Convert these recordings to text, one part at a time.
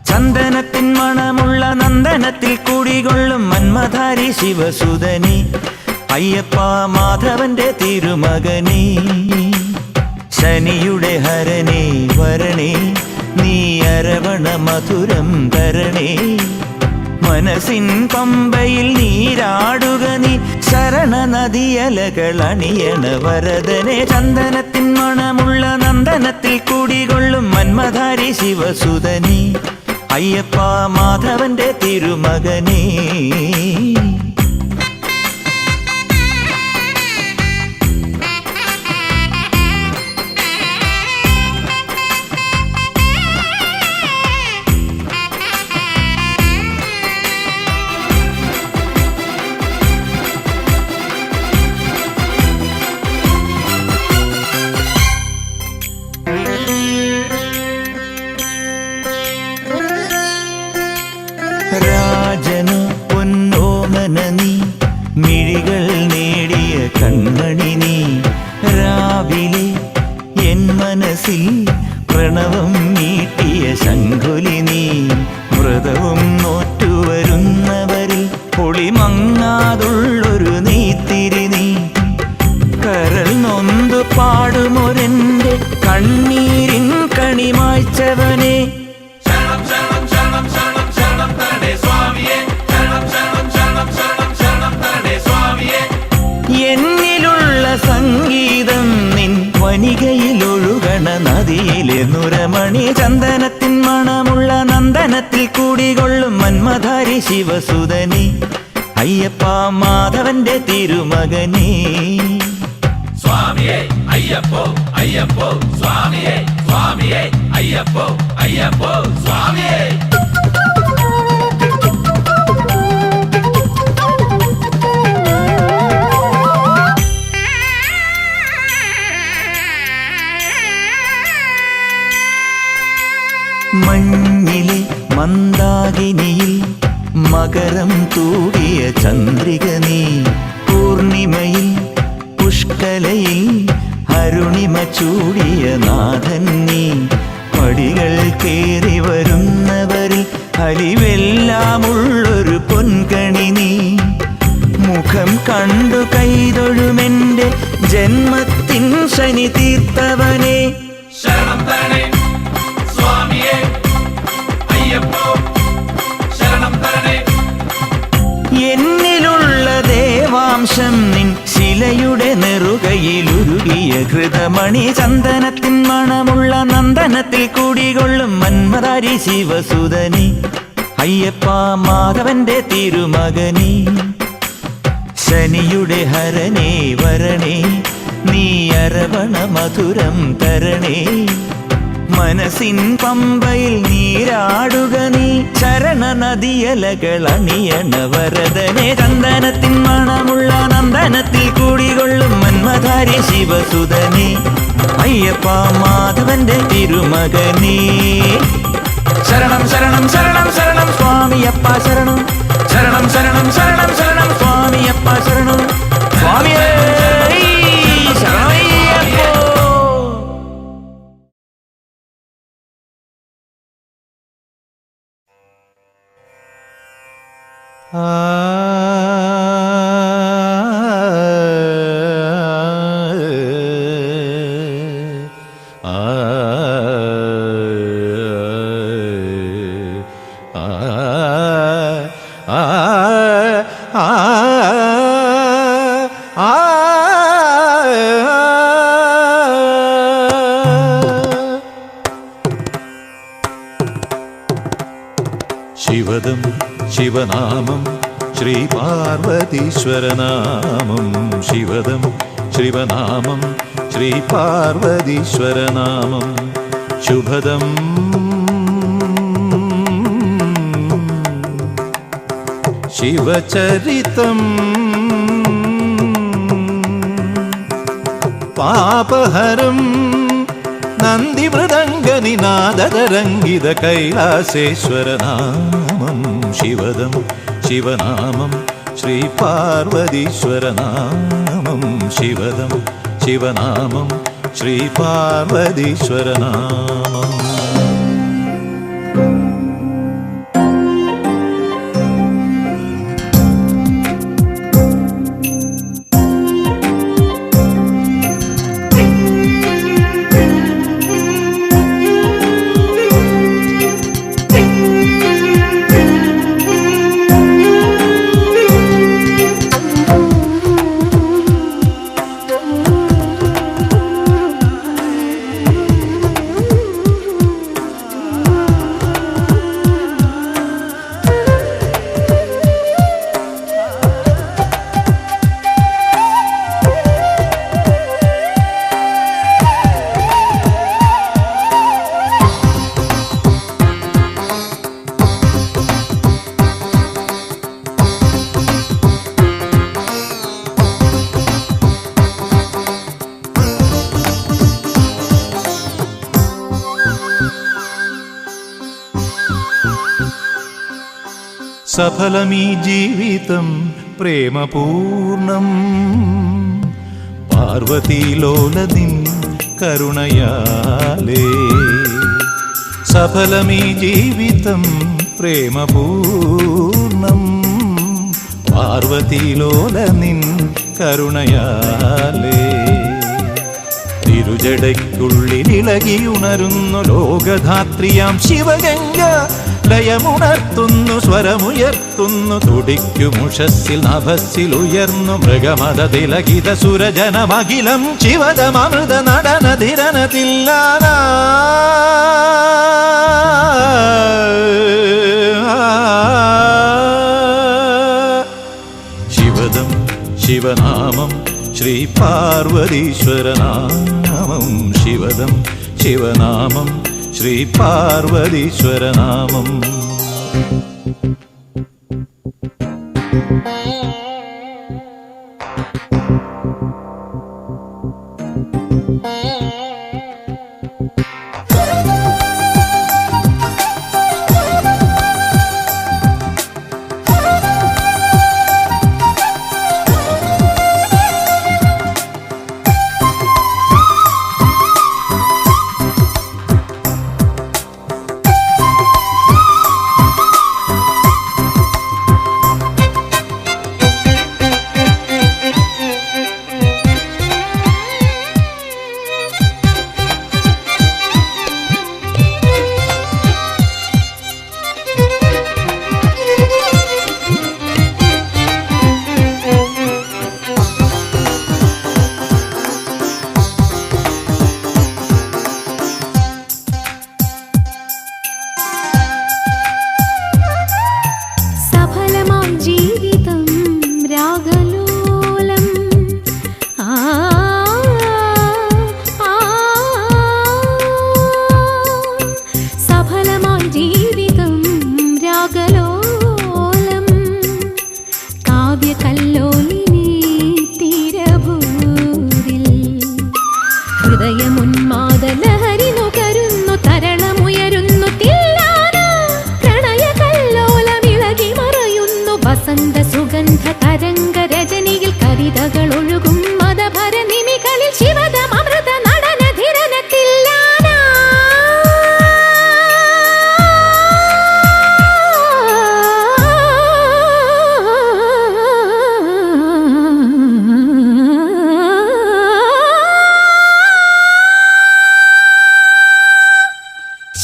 ചന്ദനത്തിൻ മണമുള്ള നന്ദനത്തിൽ കൂടികൊള്ളും മന്മധാരി ശിവസുതനി അയ്യപ്പ മാധവന്റെ തിരുമകനീ. ശനിയുടെ ഹരണേ വരണേ നീ അരവണ മധുരം തരണേ. മനസ്സിൻ പമ്പയിൽ നീരാടുക നീ ശരണ നദിയലകൾ അണിയണ വരദനെ. ചന്ദനത്തിൻ മണമുള്ള നന്ദനത്തിൽ കൂടികൊള്ളും മന്മധാരി ശിവസുതനി അയ്യപ്പ മാധവന്റെ തിരുമകനേ. രാജനു പൊന്നോമന നീ മിഴികൾ നേടിയ കൺമണി നീ. രാവിലെ എൻ മനസ്സിൽ പ്രണവം നീട്ടിയ ശംഖുലി നീ. വ്രതവും നോറ്റുവരുന്നവരിൽ പൊളിമങ്ങാതുള്ളൊരു നീത്തിരി നീ. കരൾ നൊന്തു പാടുമൊരെൻ്റെ കണ്ണീരിൻ കണിമായ്ച്ചവനെ. എന്നിലുള്ള സംഗീതം നിൻ വനികയിലൊഴുകണ നദിയിലെ നുരമണി. ചന്ദനത്തിൻ മണമുള്ള നന്ദനത്തിൽ കൂടികൊള്ളും മന്മധാരി ശിവസുതനി അയ്യപ്പ മാധവന്റെ തിരുമകനീ. സ്വാമിയേ അയ്യപ്പോ അയ്യപ്പോ സ്വാമിയേ സ്വാമിയേ അയ്യപ്പോ അയ്യപ്പോ സ്വാമിയേ. മഞ്ഞിലെ മന്ദാകിനിയിൽ മകരം തൂകിയ ചന്ദ്രിക നീ. പൂർണിമയിൽ പുഷ്കലയിൽ അരുണിമ ചൂടിയ നാഥൻ നീ. പടികൾ കേറി വരുന്നവരിൽ അലിവെല്ലാമുള്ളൊരു പൊൻകണി നീ. മുഖം കണ്ടു കൈതൊഴുമെൻ്റെ ജന്മത്തിൻ ശനി തീർത്തവനെ. ശരണം തരണേ സ്വാമിയേ അയ്യപ്പോ ശരണം തരണേ. എന്നിലുള്ള ദേവാംശം നിൻ ശിലയുടെ നെറുകയിലുരുകിയ ഘൃതമണി. ചന്ദനത്തിൻ മണമുള്ള നന്ദനത്തിൽ കൂടികൊള്ളും മന്മധാരി ശിവസുതനി അയ്യപ്പ മാധവന്റെ തിരുമകനീ. ശനിയുടെ ഹരണേ വരണേ നീ അരവണ മധുരം തരണേ. മനസ്സിൻ പമ്പയിൽ നീരാടുക നീ ശരണ നദിയലകൾ അണിയണ വരദനെ. ചന്ദനത്തിൻ മണമുള്ള നന്ദനത്തിൽ കൂടികൊള്ളും മന്മധാരി ശിവസുതനി അയ്യപ്പ മാധവന്റെ തിരുമകനീ. ശരണം ശരണം ശരണം ശരണം സ്വാമിയപ്പ ശരണം. ശരണം ശരണം ശരണം ശരണം സ്വാമിയപ്പ ശരണം. സ്വാമിയേ ശരണമയ്യപ്പോ. ശിവദം ശിവനാമം ശ്രീ പാർവതീശ്വരനാമം. ശിവദം ശിവനാമം ശ്രീ പാർവതീശ്വരനാമം. ശുഭദം ശിവചരിതം പാപഹരം നന്ദി മൃദംഗനിനാദതരംഗിത കൈലാസേശ്വരനാമം ശിവദം ശിവനാമം ശ്രീ പാർവതീശ്വരനാമം ശിവദം ശിവനാമം ശ്രീ പാർവതീശ്വരനാമം. സഫലമീ ജീവിതം പ്രേമപൂർണം പാർവതീലോലനിൻ കരുണയാലേ. സഫലമീ ജീവിതം പ്രേമപൂർണം പാർവതീലോലനിൻ കരുണയാലേ. തിരുജടയ്ക്കുള്ളിലിളകിയുണരുന്നു ലോകധാത്രിയാം ശിവഗംഗ ലയമുണർത്തുന്നു സ്വരമുയർത്തുന്നു തുടിക്കുമുഷസ്സിൽ നഭസ്സിലുയർന്നു മൃഗമത തിലകിത സുരജനമഖിലം ശിവദമൃത നടനധിരനതില്ലാന. ശിവദം ശിവനാമം ശ്രീ പാർവതീശ്വരനാമം ശിവദം ശിവനാമം ശ്രീ പാർവതീശ്വരനാമം.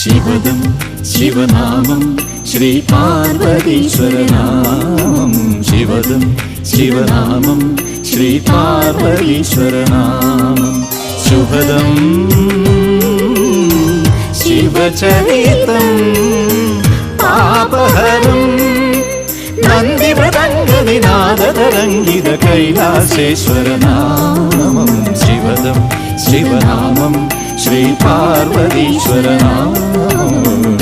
ശിവദം ശിവനാമം ശ്രീ പാർവതീശ്വരനാമം ശിവദം ശിവനാമം ശ്രീ പാർവതീശ്വരനാമം. ശുഭദം ശിവചരിതം പാപഹരം നന്ദി മൃദംഗനിനാദതരംഗിത കൈലാസേശ്വരനാമം ശിവദം ശിവനാമം ശ്രീ പാർവതീശ്വരനാമം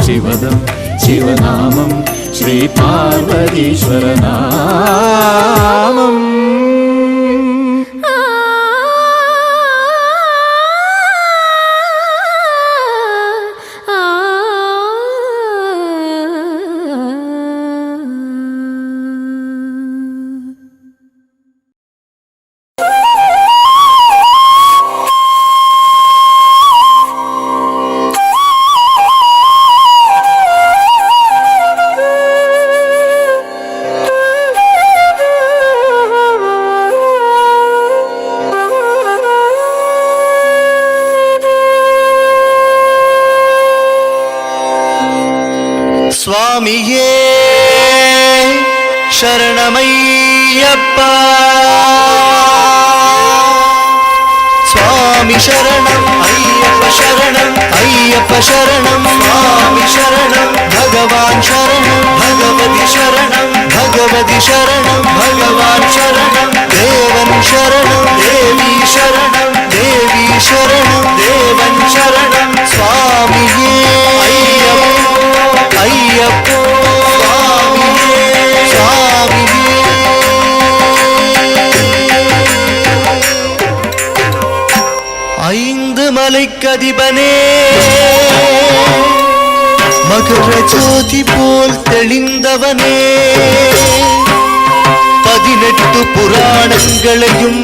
ശിവദം ശിവനാമം ശ്രീ പാർവതീശ്വരനാമം. சுவாமியே சரணமையப்பா சுவாமி சரணம் ஐயப்ப சரணம் ஐயப்ப சரணம் சுவாமி சரணம் பகவான் சரணம் பகவதி சரணம் பகவதி சரணம் பகவான் சரணம் தேவன் சரணம் தேவி சரணம் தேவி சரணம் தேவன் சரணம் சுவாமியே ஐயப்போ ஐயப்போ சுவாமியே சுவாமியே ஐந்து மலைக்கதிபனே மகர ஜோதி போல் தெளிந்தவனே 18 புராணங்களையும்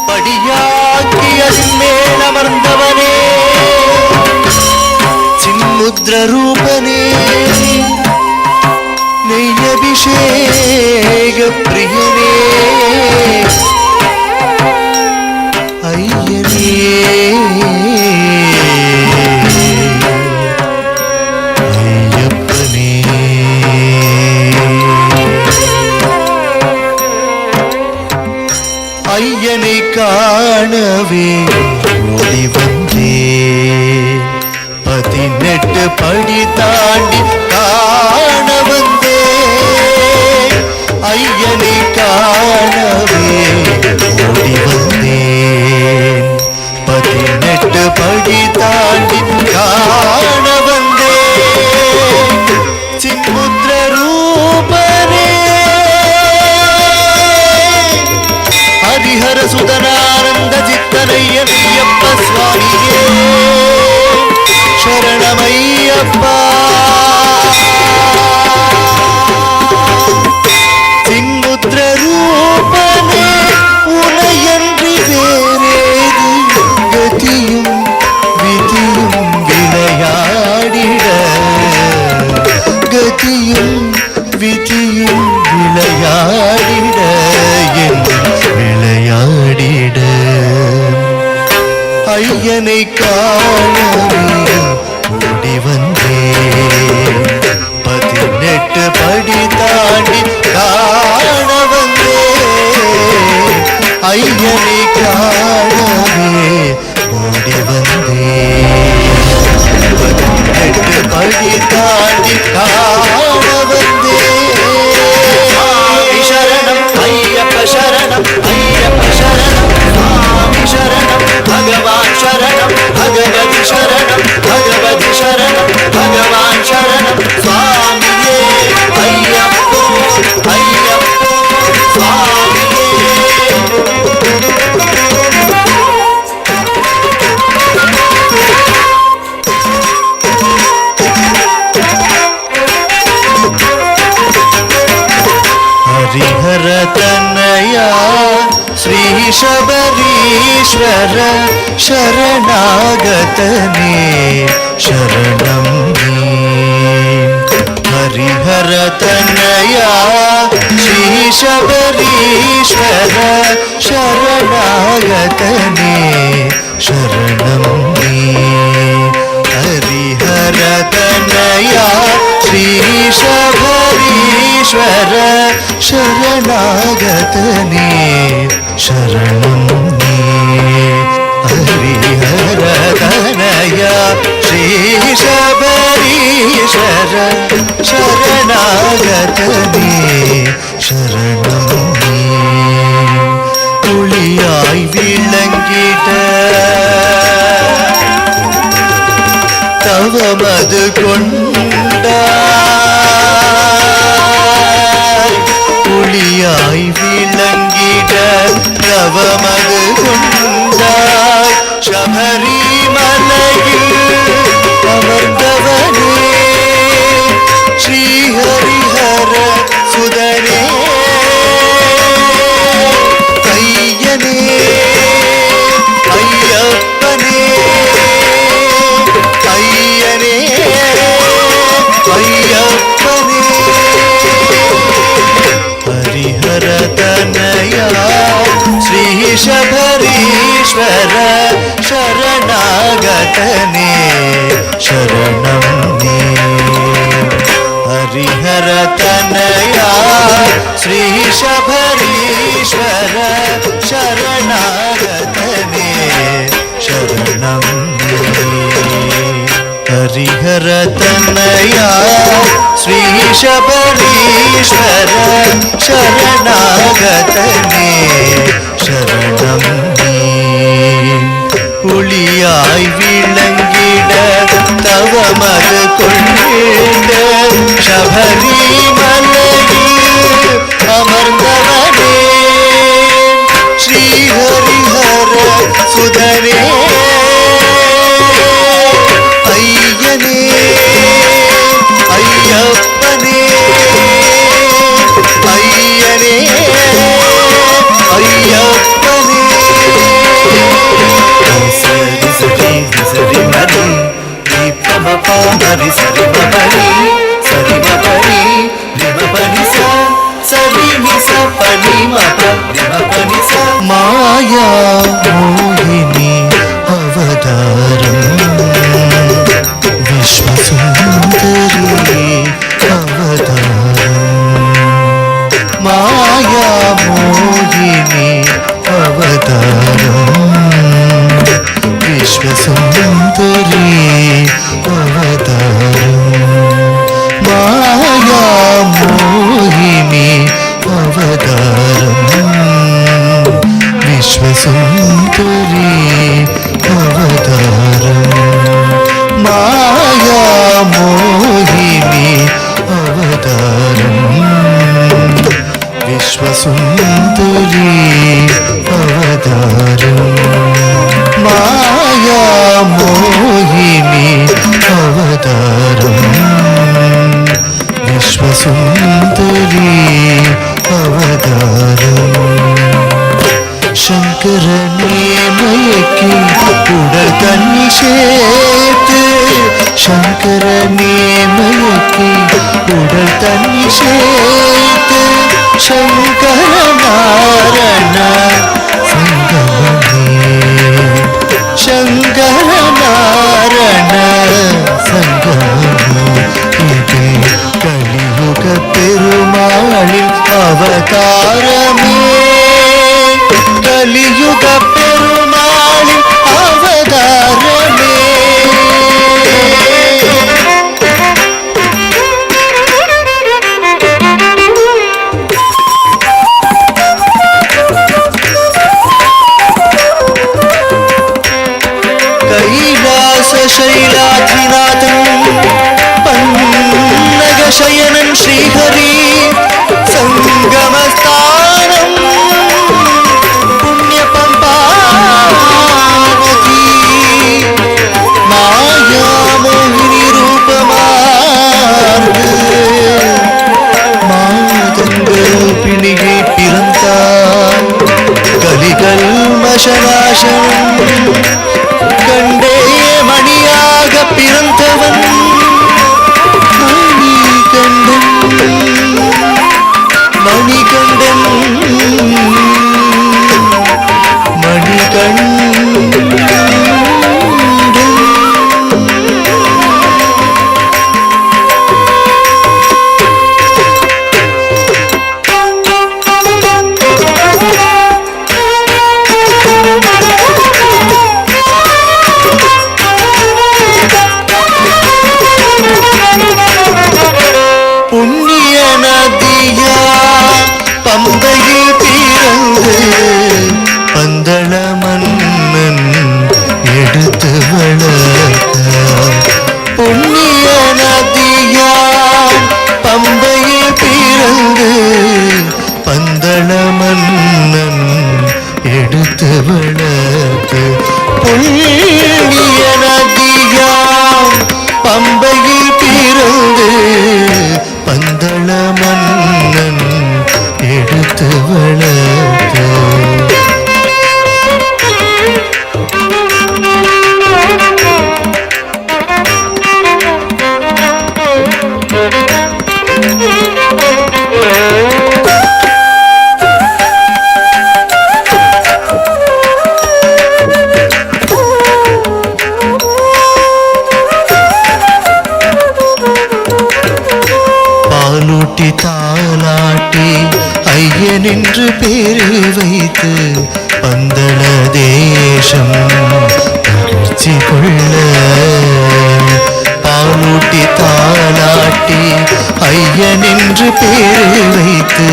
படியாக்கி அதன் மேல் அமர்ந்தவனே சின்முத்ர ரூபனே நெய்யபிஷேக பிரியனே ஐயனே ஐயப்பனே ஐயனை காணவே ஓடி வந்தே 18 படி தாண்டி காண வந்தே ஐயனை காணவே ஓடி வந்தேன் 18 படி தாண்டி காண வந்தேன் சின்முத்ர ரூபனே ஹரிஹர சுதனானந்த சித்தனையப்ப சுவாமியே சரணமையப்பா சின்முத்ர ரூபனே உனையன்றி வேறேது கதியும் விதியும் விளையாடிட கதியும் விதியும் விளையாடிட என் விளையாடிட ஐயனை காணவே ஓடி வந்தேன் 18 படி தாண்டி காண வந்தேன் ஐயனை காணவே ஓடி வந்தேன் 18 படி தாண்டி காண வந்தேன் சுவாமி சரணம் ஐயப்ப சரணம் ஐயப்ப சரணம் சுவாமி சரணம் பகவான் சரணம் பகவதி சரணம் பகவதி சரணம் பகவான் சரணம் சுவாமியே ஐயப்போ ஐயப்போ சுவாமியே ಹರಿಹರ ತನಯ ಶ್ರೀ ಶಬರೀಶ್ವರ ಶರಣಾಗತನೇ ಶರಣಂ ನೀ ಹರಿಹರ ತನಯ ಶ್ರೀ ಶಬರೀಶ್ವರ ಶರಣಾಗತನೇ ಶರಣಂ ನೀ ಹರಿಹರ ತನಯ ಶ್ರೀ ಶಬರೀಶ್ವರ ಶರಣಾಗತನೇ ಶರಣಂ ನೀ ಹರಿಹರ ತನಯ ಶ್ರೀ ಶಬರೀಶ್ವರ ಶರಣಾಗತನೇ ಶರಣಂ ನೀ துளியாய் விளங்கிட தவமது கொண்டாய் புலியாய் விளங்கிட தவமது கொண்டாய் சபரிமலையில் அமர்ந்தவனே ஸ்ரீஹரிஹர சுதனே ஐயனே ஐயப்பனே ஐயனே ஐயப்பனே ஹரிஹர தனயா ಶ್ರೀ ಶಬರೀಶ್ವರ ಶರಣಾಗತನೇ ಶರಣಂ ನೀ ಹರಿಹರ ತನಯ ಶ್ರೀ ಶಬರೀಶ್ವರ ಶರಣಾಗತನೇ ಶರಣಂ ಹರಿಹರ ತನಯ ಶ್ರೀ ಶಬರೀಶ್ವರ ಶರಣಾಗತನೇ ശരണം നീ ഒളിയായി വിളങ്ങിട തവമത കൊണ്ടിട ശബരിമലയിൽ അമർന്നവനേ ശ്രീഹരിഹര സുധനേ അയ്യനേ അയ്യപ്പനേ അയ്യനേ അയ്യപ്പനേ സരി സരി സരി മരി പമ പരി സരി മരി സരി മരി രിമ പരി സരി നി സ പനി മപ രിമ പനി സ മായാ മോഹിനി അവതാരം വിശ്വസുന്ദരി അവതാരം മായാ മോഹിനി അവതാരം വിശ്വസുന്ദരി അവതാരം മായാ മോഹിനി അവതാരം വിശ്വസുന്ദരി അവതാരം മായാ മോഹിനി അവതാരം വിശ്വസുന്ദരി അവതാരം മായാ മോഹിനി അവതാരം വിശ്വസുന്ദരി അവതാരം ശങ്കരനെ മയക്കി ഉടൽ തന്നി ചേർത്ത് ശങ്കരനെ മയക്കി ഉടൽ തന്നി ചേർത്ത് ശങ്കരനാരണ സംഗമേ ശങ്കരനാരണ സംഗമേ ഇത് കലിയുഗ പെരുമാളിൽ അവതാരമേ കലിയുഗ പെരുമാളിൽ അവതാരമേ കൈലാസ ശൈലാധിനാഥൻ പന്നഗശയനൻ ശ്രീഹരി സംഗമസ്ഥാനം പുണ്യപമ്പാനദി മായാമോഹിനി രൂപമാർഗ് മാതംഗ പിണികി പിറന്താൻ കലികൽമശനാശനം கண்டே மணியாக பிறந்தவன் மணி கண்டன் என்று பேரு வைத்து பந்தள தேசம் மகிழ்ச்சி கொள்ள பாலூட்டி தாளாட்டி ஐயன் என்று பேரு வைத்து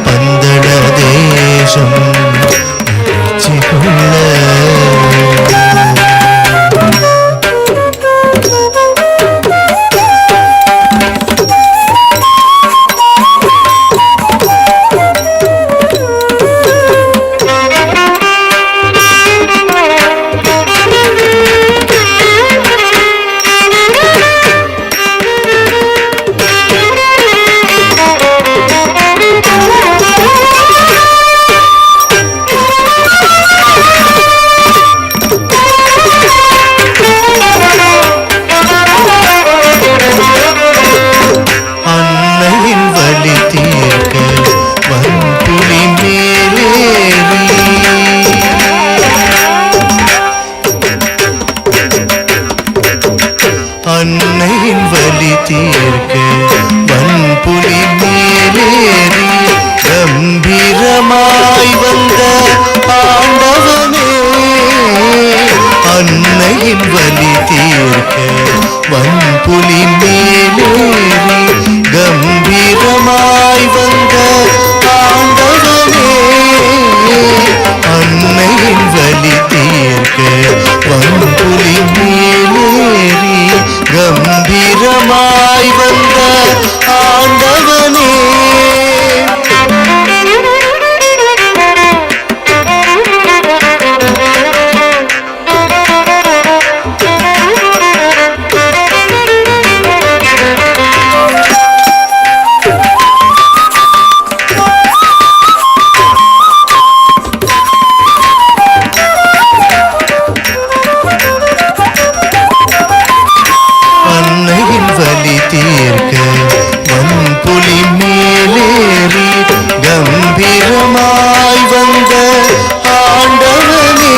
பந்தள தேசம் மகிழ்ச்சி கொள்ள அன்னையின் வலி தீர்க்க வன்புலி மேலேறி கம்பீரமாய் வந்த ஆண்டவனே அன்னையின் வலி தீர்க்க வன்புலி மேலேறி கம்பீரமாய் வந்த ஆண்டவனே அன்னையின் வலி தீர்க்க வன்புலி மேலேறி கம்பீரமாய் வந்த ஆண்டவனே அன்னையின் வலி தீர்க்க வன்புலி மேலேறி கம்பீரமாய் வந்த ஆண்டவனே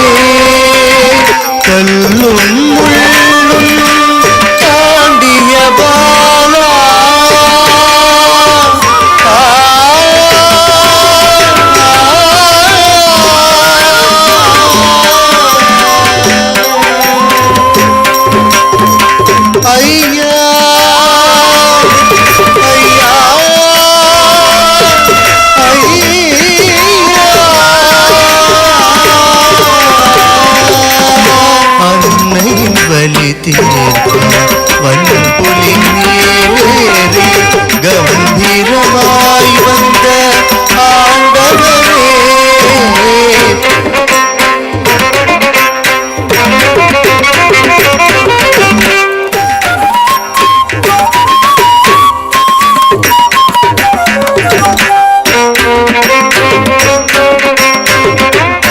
கல்லும் முள்ளும் தாண்டிய பாலா ஐயா ஐயா அன்னையின் வலி தீர்க்க வன்புலி மேலேறி கம்பீரமாய் வந்த ஆண்டவனே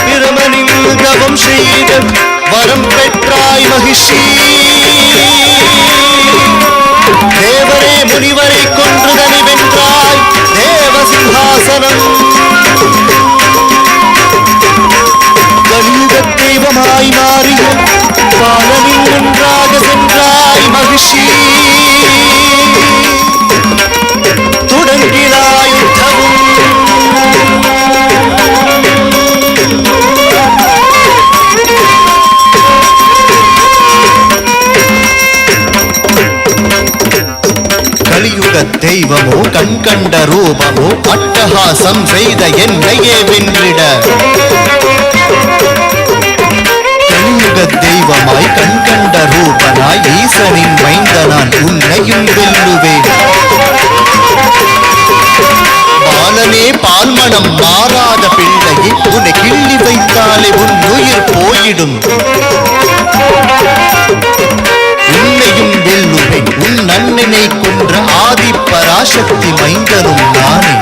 பிரமனில் தவம் செய்த வரம் பெற்றாய் மகிஷி தேவரே முனிவரை கொன்றுதனை வென்றாய் தேவ சிம்ஹாசனம் கலியுக தெய்வமாய் மாறிய பாலனில் ஒன்றாக சென்றாய் மகிஷி தொடங்கினாய் யுத்தமும் கலியுக தெய்வமோ கண்கண்ட ரூபமோ அட்டகாசம் செய்த என்னையே வென்றிட கலியுக தெய்வமாய் கண்கண்ட ரூபனாய் ஈசனின் மைந்தனான் உன்னையும் வெல்லுவேன் பாலனே பால்மணம் மாறாத பிள்ளையை உன்னை கிள்ளி வைத்தாலே உன் உயிர் போயிடும் உன்னையும் வெல்லுவேன் உன் அண்ணனை கொன்ற ஆதி பராசக்தி மைந்தனும் நானே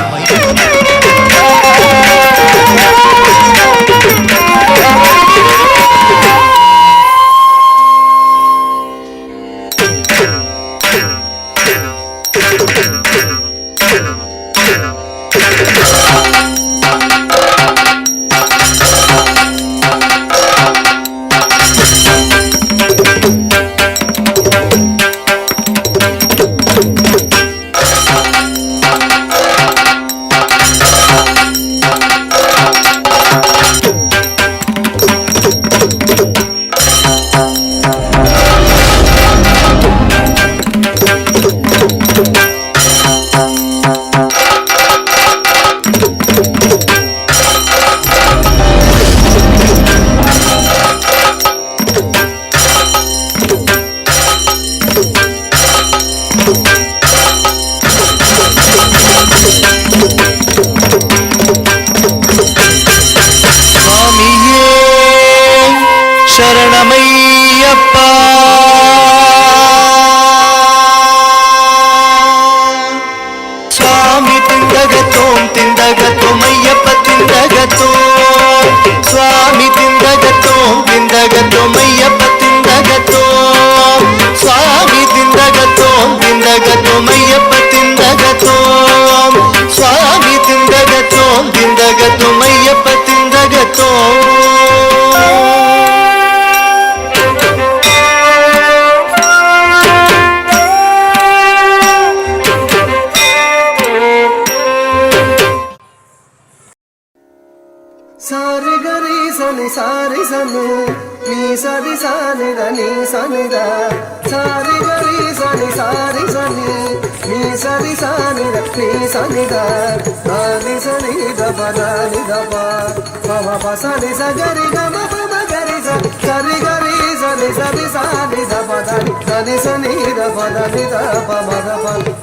சரணமையப்பா. சுவாமி திண்டகத்தோம் திண்டகத்தோம் ஐயப்ப திண்டகத்தோம். சுவாமி திண்டகத்தோம் திண்டகத்தோம் ஐயப்ப திண்டகத்தோம். சுவாமி திண்டகத்தோம் திண்டகத்தோம் ஐயப்ப திண்டகத்தோம். சுவாமி திண்டகத்தோம் திண்டகத்தோம் ஐயப்ப திண்டகத்தோம். சாரி கரி சனி சாரி சனு நீ சரி சானி நீ சனித சாரி கரி சனி சாரி சனி நீ சரி சானி நீ சனித நானி சனி தபதானி தபா பம பசனி சகரி கம பம கரி சரி கரி சனி சரி சானி தபதானி சனி சனி தபதானி தப மத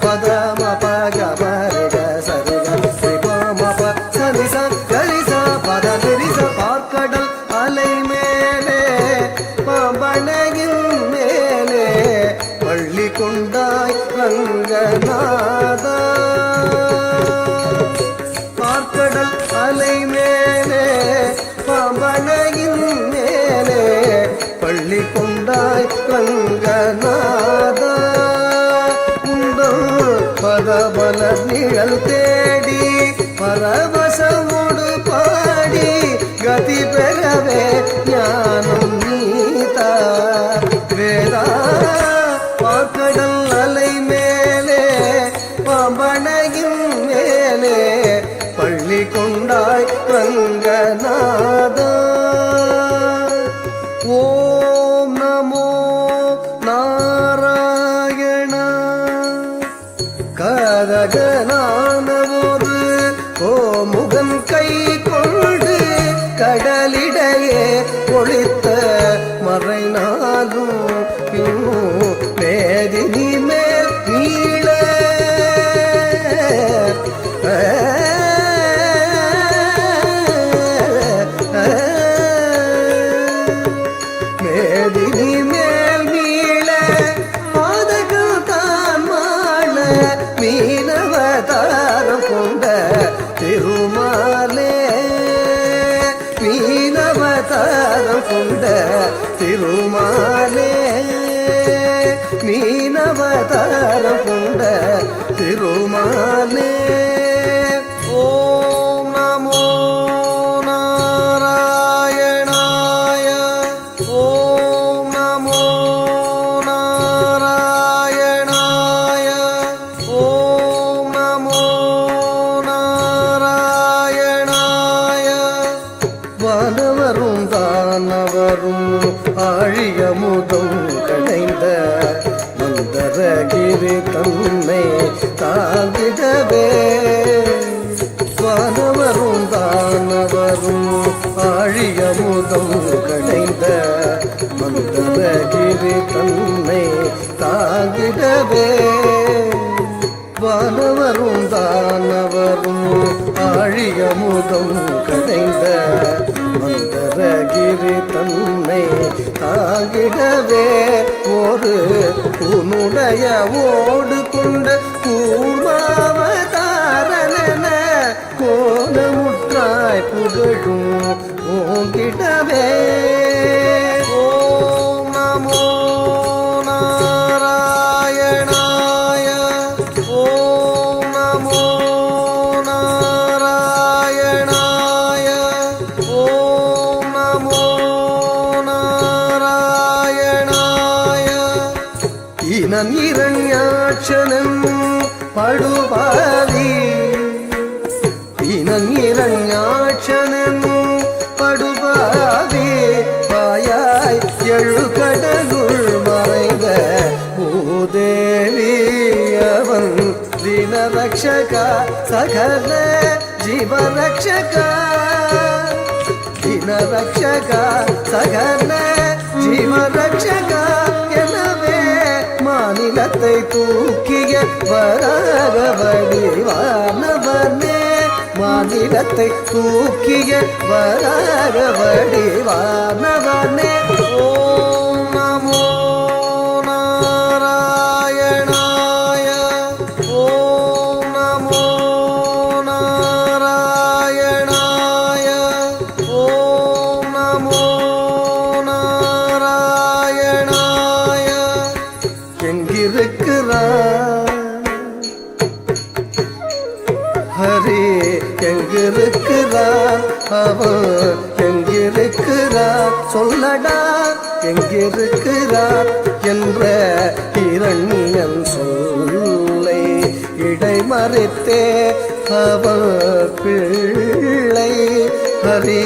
பத மப கமரி க சரி க பம ப சனி சரி ச பத நெறி ச பார்க்கடல் அலை மேலே பாம்பனையின் மேலே பள்ளி கொண்டாய் ரங்கநாதா. பார்க்கடல் அலை மேலே பாம்பனையின் மேலே பள்ளி கொண்டாய் ரங்கநாதா. உந்தம் பதபல நிழல் தேடி பரவசமோடு பாடி கதி பெறவே ஞானம் நீதா வேதா. பார்க்கடல் அலை மேலே பாம்பனையின் மேலே பள்ளி கொண்டாய் ரங்கநாதா. ஓம் நமோ நாராயண. கதகனான ஒரு கோமுகன் கை கொண்டு கடலிடையே ஒளித்த மறைநாளும் மேதினி மேல் நீள மேதினி மேல் நீள மாதகம் தான் மாள மீனவதாரம் கொண்ட திருமாலே. மீனவதாரம் கொண்ட திருமாலே. மீனவதாரம் கொண்ட திருமாலே. ஓம் நமோ நாராயணாய. ஓம் நமோ நாராயணாய. ஓம் நமோ நாராயணாய. வானவரும் தானவரும் ஆழியமுதம் கடைந்த மந்தரகிரி தன்னை தாங்கிடவே. வானவரும் தானவரும் ஆழியமுதம் கடைந்த மந்தரகிரி தன்னை தாங்கிடவே. வானவரும் தானவரும் ஆழியமுதம் கடைந்த மந்தரகிரி தன்னை தாங்கிடவே. ஒரு உன்னுடைய ஓடு கொண்ட கூர்மாவதாரன கோலமுற்றாய் புகழும் ஓங்கிடவே. ஓம் நமோ நாராயணாய. ஓம் நமோ நாராயணாய. ஓம் நமோ நாராயணாய. இனன் இரண்யாட்சணன் படுபாவி. இனன் இரண்யாட்சணன் படுபாவி. பாயாய் எழுகடலுள் மறைந்த பூதேவி அவன் தினரக்ஷக சகல ஜீவரக்ஷக. தினரக்ஷக சகல ஜீவரக்ஷக. எனவே மாநிலத்தை தூக்கிய வராக வடிவானவனே. மாநிலத்தை தூக்கிய வராக வடிவானவனே. எங்கிருக்கிறார் என்ற இரண்யன் சொல்லை இடைமறித்தே அவள் பிள்ளை ஹரி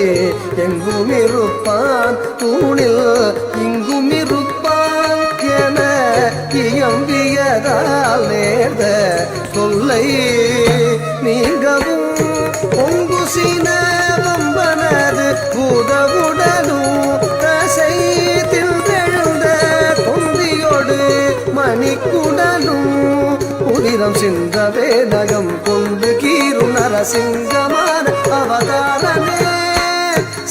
எங்கும் இருப்பான் தூணில் இங்கும் இருப்பான் என இயம்பியதால் நேர்ந்த தொல்லை நீங்கவும் பொங்குசின வம்பனது உதவுடலும் தசை தின்றெழுந்த தொந்தியோடு மணிக்குடலும் உதிரம் சிந்தவே நகம் கொண்டு கீரு நரசிங்கமான அவதாரனே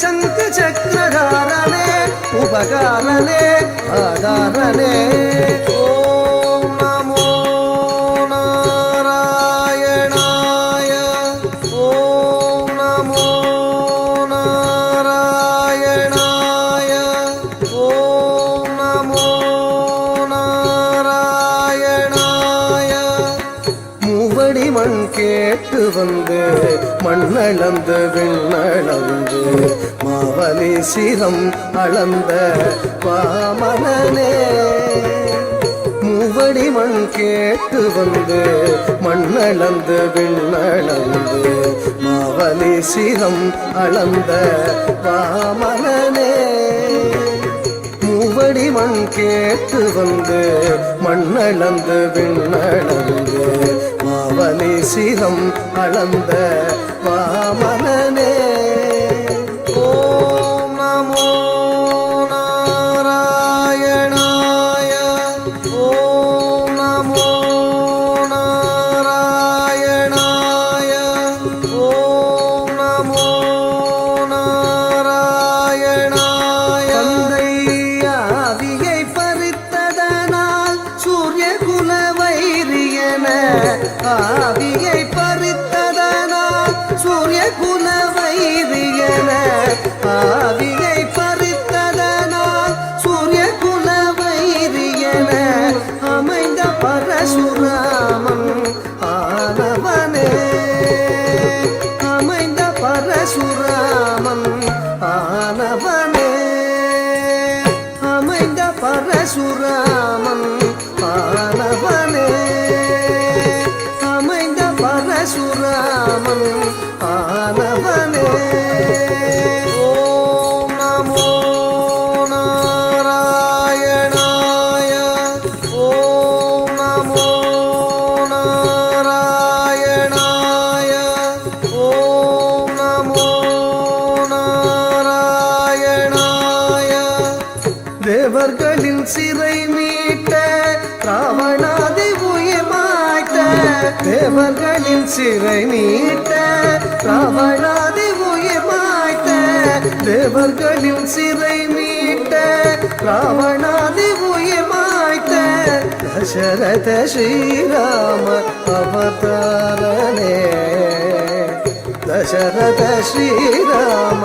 சங்க சக்கரகாரனே உபகாரனே ஆதாரனே ஓம் நமோ நாராயணாய ஓம் நமோ நாராயணாய ஓம் நமோ நாராயணாய மூவடி மண் கேட்டு வந்து மண்ணளந்து விண்ணளந்து மாவலி சிரம் அளந்த வாமனனே மூவடி மண் கேட்டு வந்து மண்ணளந்து விண்ணளந்து மாவலி சிரம் அளந்த வாமனனே மூவடி மண் கேட்டு வந்து மண்ணளந்து விண்ணளந்து மாவலி சிரம் அளந்த வாமனனே ஓம் நமோ நாராயணாய ஓம் நமோ நாராயணாய ஓம் நமோ நாராயணாய தந்தை ஆவியை பறித்ததனால் சூரிய குல வைரியன ஆவியை பறித்ததனால் சூரிய குல வைரியன ஆவியை பறித்ததனால் சூரிய குல வைரியன அமைந்த பரசுராமன் ஆனவனே அமைந்த பரசுராமன் ஆனவனே அமைந்த பரசுராமன் ஆனவனே அமைந்த பரசுராமன் ஆனவனே ஓம் நமோ நாராயணாய ஓம் நமோ நாராயணாய ஓம் நமோ நாராயணாய தேவர்களின் சிறை மீட்ட ராவணாதி உயிர் மாய்த்த தேவர்களின் சிறை மீட்ட ராவணாதி உயிர் மாய்த்த தேவர்களின் சிறை மீட்ட ராவணாதி உயிர் மாய்த்த தசரத ஸ்ரீராம அவதாரனே தசரத ஸ்ரீராம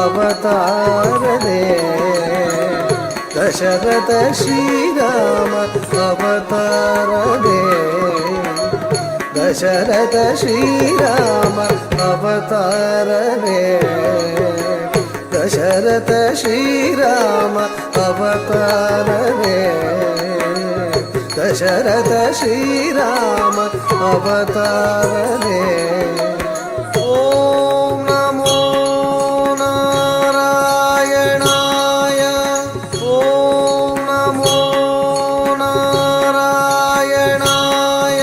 அவதாரனே दशरथ श्रीराम अवतारने दशरथ श्रीराम अवतारने दशरथ श्रीराम अवतारने दशरथ श्रीराम अवतारने ओम नमो नारायणाय ओम नमो नारायणाय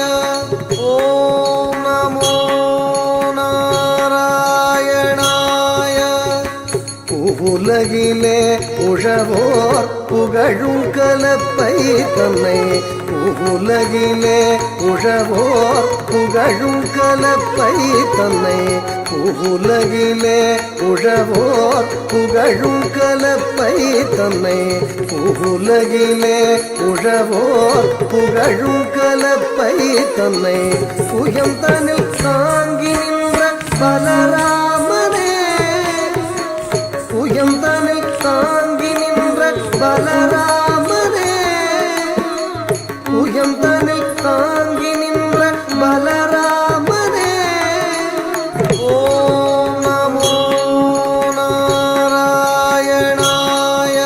ओम नमो नारायणाय உலகிலே உழவோர் புகழும் கலப்பை தன்னை உலகிலே உழவோர் புகழும் கலப்பை தன்னை உலகிலே உழவோர் புகழும் கலப்பை தன்னை உலகிலே உழவோர் புகழும் கலப்பை தன்னை புயம் தனில் தாங்கி நின்ற பலராமனே புயம் தனில் தாங்கி நின்ற பலராமனே புயம் தனில் தாங்கி நின்ற பலராமனே ஓம் நமோ நாராயணாய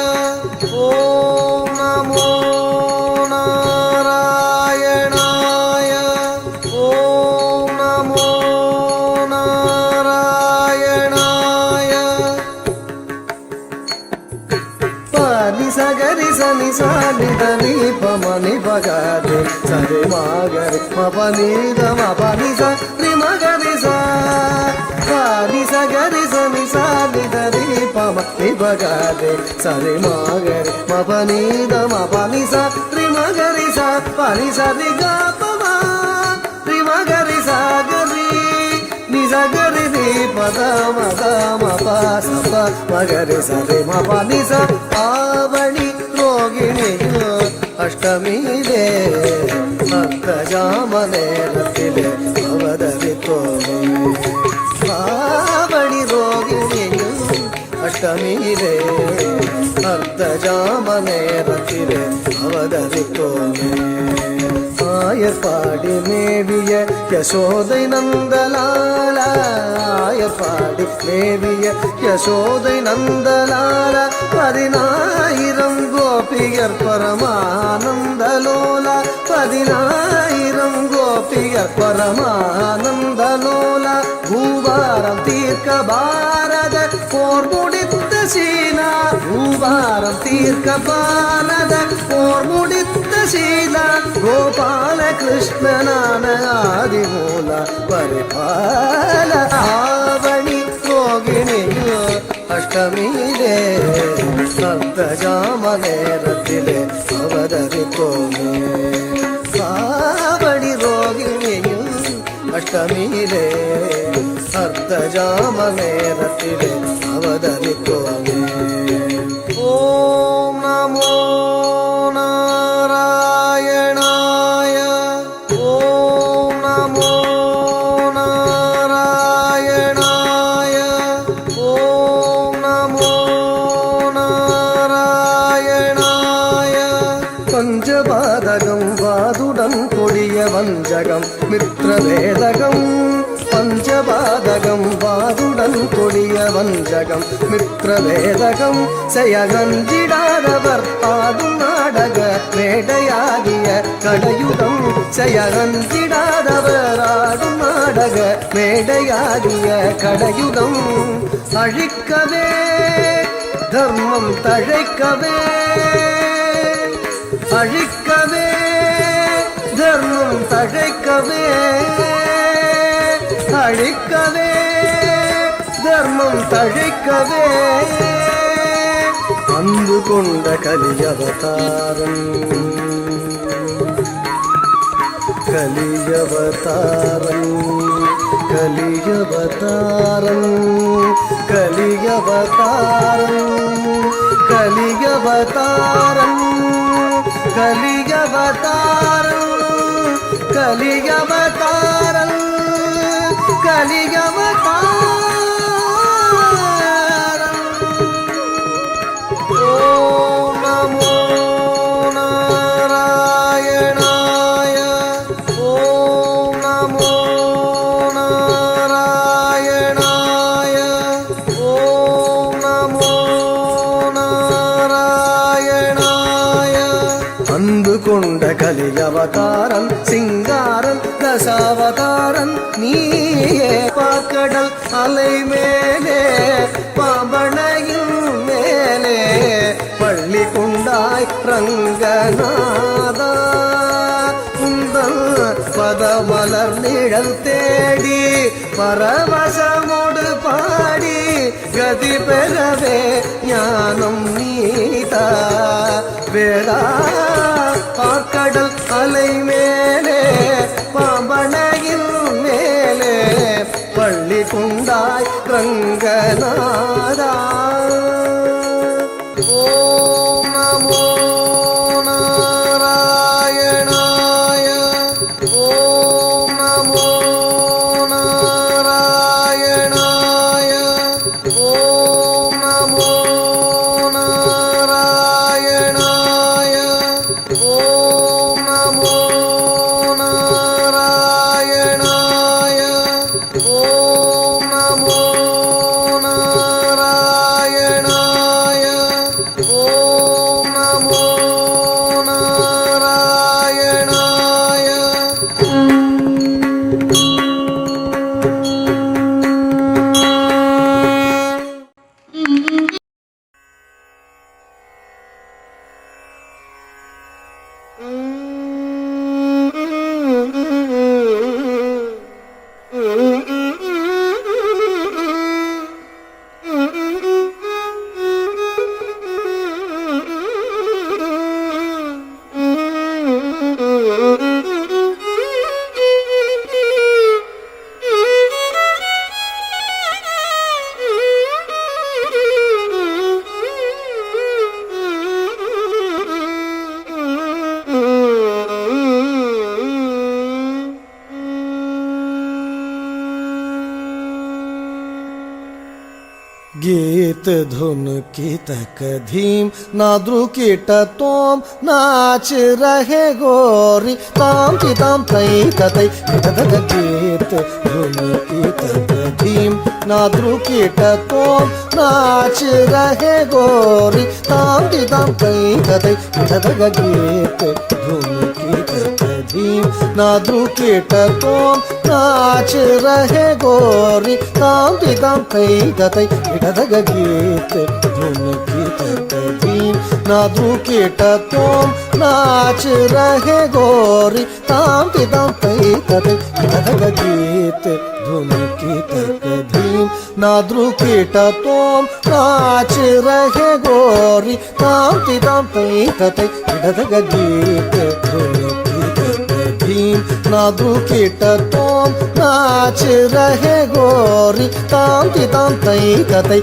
ని సగరి సని సాని దని పమని పగరి సరి మగరి మపని దమ పని సరి మగరి సా ని సగరి సని సాని దని పమని పగరి సరి మగరి మపని దమ పని సరి మగరి సా పని సరి గ పమ రి మగరి సాగరి ని సగరి ని పద మద మప సప మగరి సరి మపని స ఆవణి ರೋಗಿಣಿಯು ಅಷ್ಟಮಿದೆ ಅರ್ಥಜಾಮನೆ ರತಿಲೆ ಅವಧರಿತೋ ಆವಣಿ ರೋಗಿಣಿಯು ಅಷ್ಟಮಿದೆ ಅರ್ಥಜಾಮನೆ ರತಿಲೆ ಅವಧರಿತೋ ஆயப்பாடி மேவிய யசோதை நந்தலால ஆயப்பாடி மேவிய யசோதை நந்தலால 10000 கோபியர் பரமானந்தலோல 10000 கோபியர் பரமானந்தலோல பூவாரம் தீர்க்க பாரத போர் முடித்த சீலா பூவாரம் தீர்க்க பாரத போர் முடித்த ಶೀಲ ಗೋಪಾಲ ಕೃಷ್ಣನಾನ ಆದಿಮೂಲ ಪರಿಪಾಲ ಆವಣಿ ರೋಗಿಣಿಯು ಅಷ್ಟಮಿದೆ ಅರ್ಧಜಾಮನೆ ರತಿಲೆ ಅವಧರಿತೋಮೆ ಆವಣಿ ರೋಗಿಣಿಯು ಅಷ್ಟಮಿದೆ ಅರ್ಧಜಾಮನೆ ರತಿಲೆ ಅವಧರಿತೋಮೆ ಓಂ ನಮೋ ನಾರಾಯಣಾಯ ಓಂ ನಮೋ ನಾರಾಯಣಾಯ ಓಂ ನಮೋ ನಾರಾಯಣಾಯ பஞ்சபாதகம் வாதுடன் கொடிய வஞ்சகம் மித்ரவேதகம் பஞ்சபாதகம் வாதுடன் கொடிய வஞ்சகம் மித்ரவேதகம் செயகஞ்சிடாதவர் ஆடும் நாடக மேடையாகிய கடையுதம் செயகஞ்சிடாதவர் ஆடும் நாடக மேடையாகிய கடையுதம் அழிக்கவே தர்மம் தழைக்கவே அழிக்கவே தர்மம் தழைக்கவே அழிக்கவே தர்மம் தழைக்கவே அன்பு கொண்ட கலியவதாரம் கலியவதாரம் கலியவதாரம் கலியவதாரம் கலியவதாரம் கலியவதாரம் கலியவதாரம் கலியவதாரம் ஓம் நமோ நாராயணாய ஓம் நமோ நாராயணாய ஓம் நமோ நாராயணாய அன்பு கொண்ட கலியவதாரம் சிங்காரன் தசாவதாரன் நீயே பாக்கடல் அலை மேலே பாம்பனையும் மேலே பள்ளி கொண்டாய் ரங்கநாதா குந்தன் பதமலர் நிழல் தேடி பரவசமோடு பாடி கதி பெறவே ஞானம் நீதா வேதா பாக்கடல் அலை மேலே பாம்பனையில் மேலே பள்ளி கொண்டாய் ரங்கநாதா ஓம் நமோ நாராயணாய ஓம் நமோ நாராயணாய ஓம் நமோ நாராயணாய ஓம் நமோ நாராயணாய ஓம் நமோ நாராயணாய गीत धुन की तक धीम नाद्रु कीट तोम नाच रहे गोरी ताम की ताम तई तई गीत धुन की तक धीम नाद्रु कीट तोम नाच रहे गोरी ताम की ताम तई तई गीत धुन की तक धीम नाद्रु कीट तोम नाच रहे गोरी ताम की ताम तई तई गीत धुन की तक धीम नाद्रु कीट तोम नाच रहे गोरी ताम की ताम तई तई गीत धुन की तक धीम नाद्रु कीट तोम नाच रहे गोरी ताम की ताम तई तई गीत धुन की तक धीम नाद्रु कीट तोम नाच रहे गोरी ताम की ताम तई तई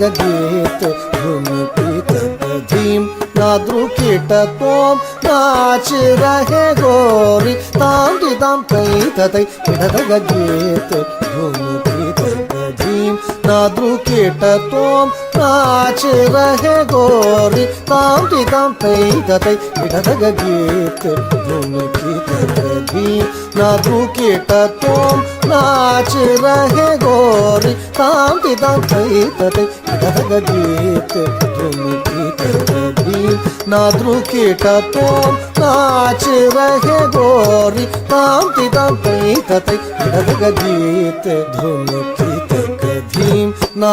गीत धुन की तक धीम नाद्रु कीट तोम नाच रहे गोरी ताम की ताम तई तई गीत धुन की तक धीम नाद्रु कीट तोम नाच रहे गोरी ताम की ताम तई तई गीत धुन की तक धीम नाद्रु कीट तोम नाच रहे गोरी ताम की ताम तई तई गीत धुन की तक धीम नाद्रु कीट तोम नाच रहे गोरी ताम की ताम तई तई गीत धुन की तक धीम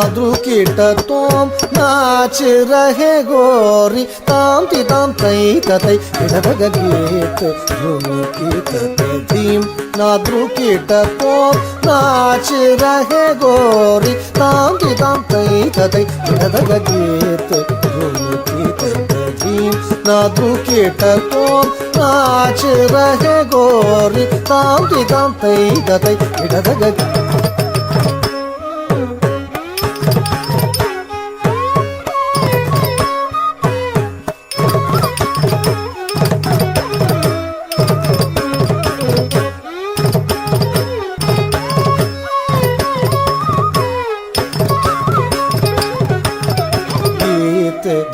नाद्रु कीट तोम नाच रहे गोरी ताम की ताम तई तई गीत धुन की तक धीम नाद्रु कीट तोम नाच रहे गोरी ताम की ताम तई तई गीत धुन की तक धीम नाद्रु कीट तोम नाच रहे गोरी ताम की ताम तई तई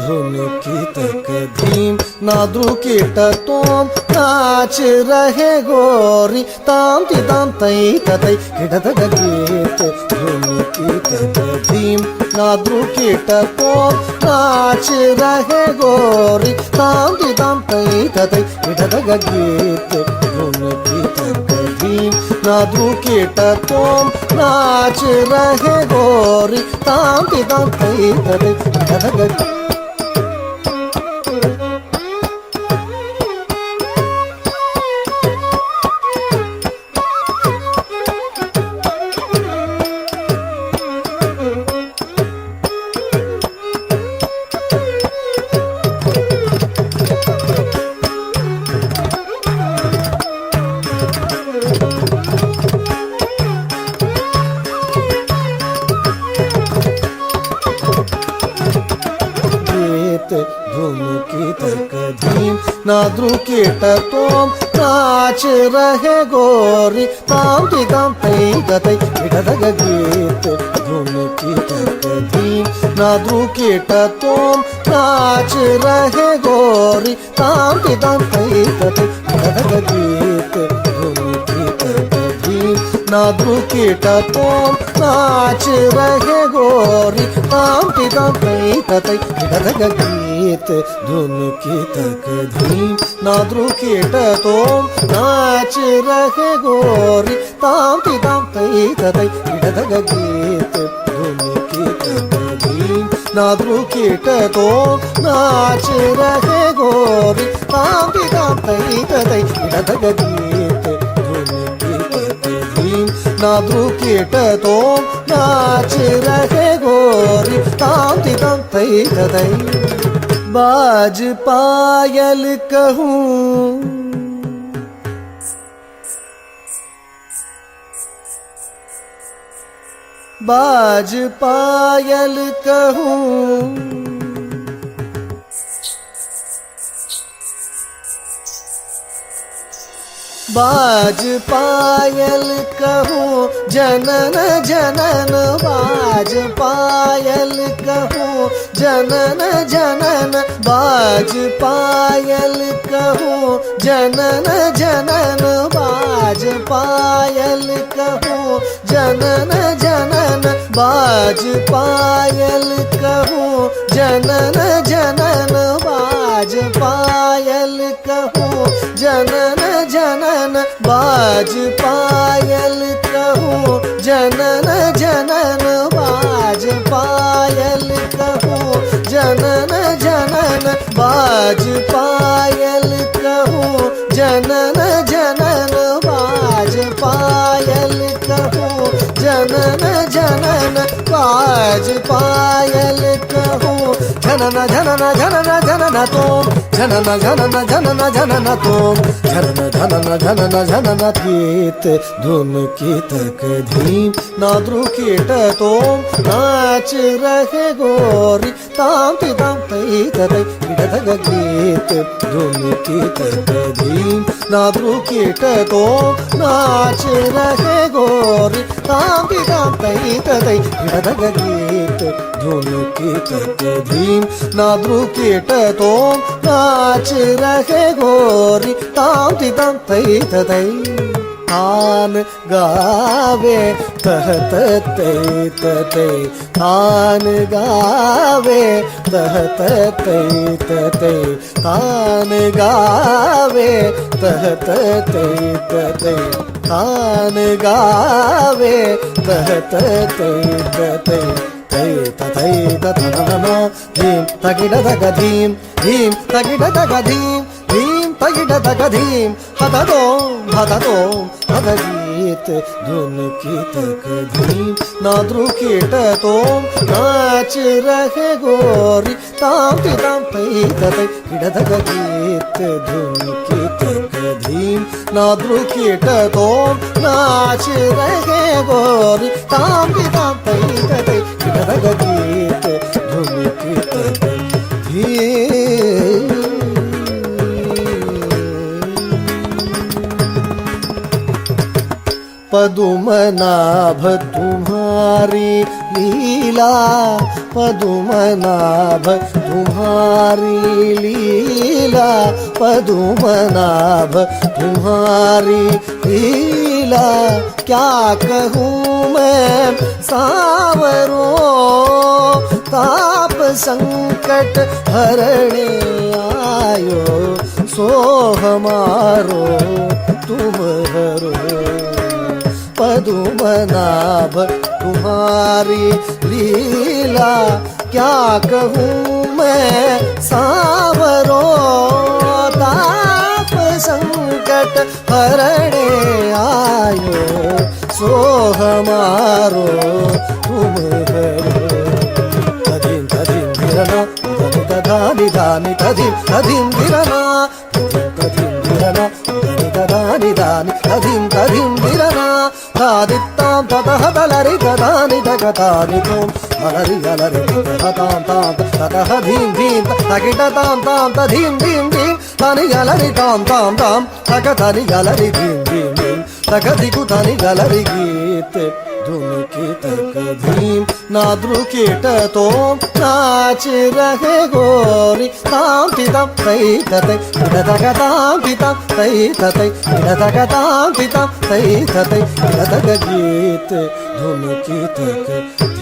धुन की तक धीम नाद्रु कीट तोम नाच रहे गोरी ताम की ताम तई तई गीत धुन की तक धीम नाद्रु कीट तोम नाच रहे गोरी ताम की ताम तई तई गीत धुन की तक धीम नाद्रु कीट तोम नाच रहे गोरी ताम की ताम तई तई धुन की तक धीम नाद्रु कीट तोम नाच रहे गोरी ताम की ताम तई तई गीत धुन की तक धीम नाद्रु कीट तोम नाच रहे गोरी ताम की ताम तई तई गीत धुन की तक धीम नाद्रु कीट तोम नाच रहे गोरी ताम की ताम तई तई गीत धुन की तक धीम नाद्रु कीट तोम नाच रहे गोरी ताम की ताम तई तई गीत धुन की तक धीम नाद्रु कीट तोम नाच रहे गोरी ताम की ताम तई तई तग गीत धुन की धीम नाद्रु कीट तो नाच रहे गोरी ताम तितम तई तई बाज पायल कहूँ बाज पायल कहूँ बाज पायल कहूँ जनन जनन बाज पायल कहूँ जनन जनन बाज पायल कहूँ जनन जनन बाज पायल कहूँ जनन जनन बाज पायल कहूँ जनन जनन बाज पायल कहूँ जनन जनन बाज पायल कहूँ जनन जनन बाज पायल कहूँ जनन जनन बाज पायल कहूँ जनन जनन बाज पायल कहूँ जनन जनन बाज पायल कहूँ जनन जनन जनन जनन तोम जनन जनन जनन जनन तोम जनन जनन जनन जनन गीत धुन की तक धीम नाद्रु कीट तोम नाच रहे गोरी ताम तिताम तई तई तग गीत धुन की तक धीम नाद्रु कीट तोम नाच रहे गोरी ताम तिताम तई तई तग गीत धुन की तक धीम नाद्रु कीट तोम नाच रहे गोरी ताम तिताम तई तई तान गावे तहत तई तई तान गावे तहत तई तई तान गावे तहत तई तई तान गावे तहत तई तई तई तथना धीम तगिड तग धीम धीम तगिड तग धीम धीम तगिड तग धीम हदो हद गीत धुन की तक धीम नाद्रु कीट तोम नाच रहे गोरी ताम तिताम तई तई तग गीत धुन की तक धीम नाद्रु कीट तोम नाच रहे गोरी ताम तिताम तई तई तग गीत धुन की तक धीम पदुमनाभ तुम्हारी लीला पदुमनाभ तुम्हारी लीला पदुमनाभ तुम्हारी लीला क्या कहूँ मैं सावरो ताप संकट हरणे आयो सो हमारो तुम हरो पदुमनाभ तुम्हारी लीला क्या कहूँ मैं सावरो ताप संकट हरणे आयो सो हमारो तुम हरो तदिम तदिम गिरना तदानि दानि तदिम तदिम गिरना तदिम गिरना तदानि दानि तदिम तदिम गिरना तादित्तां ततः तलरि तदानि तगतानि तोम अलरि अलरि ततां तां ततः धीं धीं तगिटतां तां तधीं धीं धीं तनि अलरि तां तां तां तगतनि अलरि धीं धीं धीं तगदिकु तनि अलरि गीत धुन की तक धीम नाद्रु कीट तोम नाच रहे गोरी ताम तिताम तई तई तग ताम तिताम तई तई तग ताम तिताम तई तई तग गीत धुन की तक